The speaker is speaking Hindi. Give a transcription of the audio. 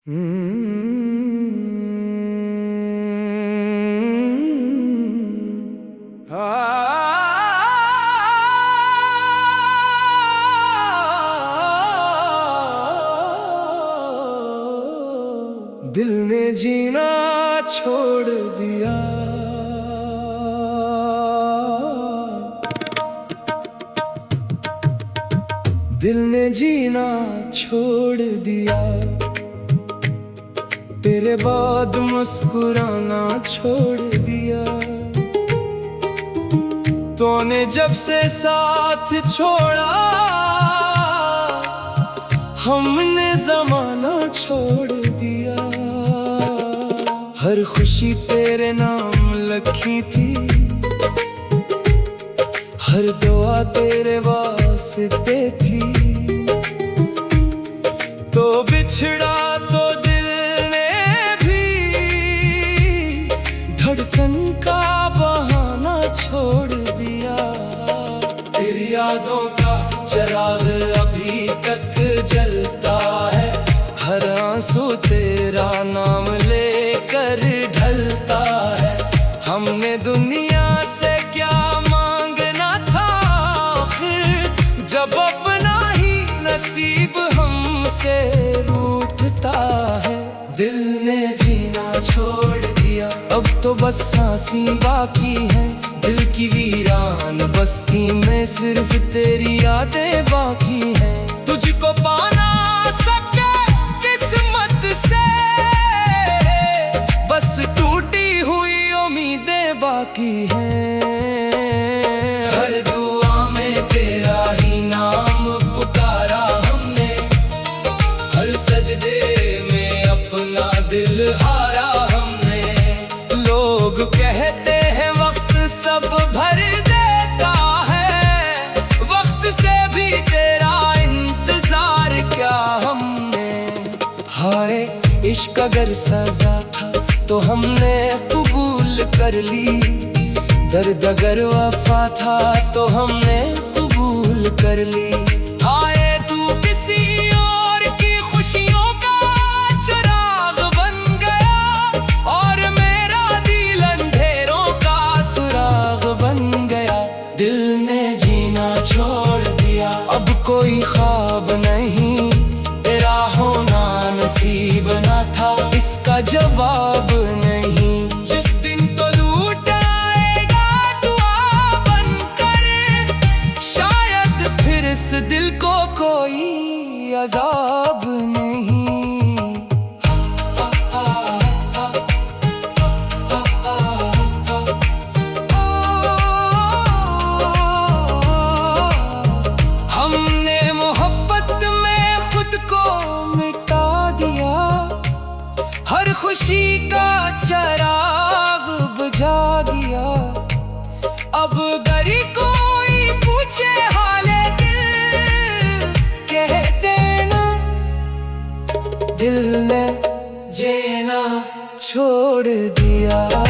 दिल ने जीना छोड़ दिया, दिल ने जीना छोड़ दिया, तेरे बाद मुस्कुराना छोड़ दिया। तूने जब से साथ छोड़ा, हमने जमाना छोड़ दिया। हर खुशी तेरे नाम लिखी थी, हर दुआ तेरे वास्ते थी। तो बिछड़ा तो दिल ने भी धड़कन का बहाना छोड़ दिया। तेरी यादों का चिराग अभी तक जलता है, हर आंसू तेरा नाम लेकर ढलता है। हमने दुनिया से क्या मांगना था फिर, जब अपना ही नसीब हमसे रूठता है। दिल ने जीना छोड़ दिया, अब तो बस सांसें बाकी हैं। दिल की वीरान बस्ती में सिर्फ तेरी यादें बाकी हैं। तुझको पाना सके किस्मत से, बस टूटी हुई उम्मीदें बाकी हैं। हर दुआ में तेरा ही नाम पुकारा हमने, हर सजदे में अपना दिल हारा हमने। लोग कहते हैं वक्त सब भर देता है, वक्त से भी तेरा इंतजार क्या हमने। हाय इश्क अगर सजा था तो हमने कबूल कर ली, दर्द अगर वफा था तो हमने कबूल कर ली। हाय तू किसी और की खुशियों का चिराग बन गया, और मेरा दिल अंधेरों का सुराग बन गया। दिल ने जीना छोड़ दिया, अब कोई ख्वाब नहीं, तेरा होना नसीब न था इसका जवाब नहीं। जिस दिन तो लूट आएगा दुआ बनकर, शायद फिर इस दिल को कोई अजाब नहीं। हमने मोहब्बत में खुद को मिटा दिया, हर खुशी का चिराग बुझा दिया। अब अगर कोई पूछे हाले दिल, कह देना दिल ने जीना छोड़ दिया।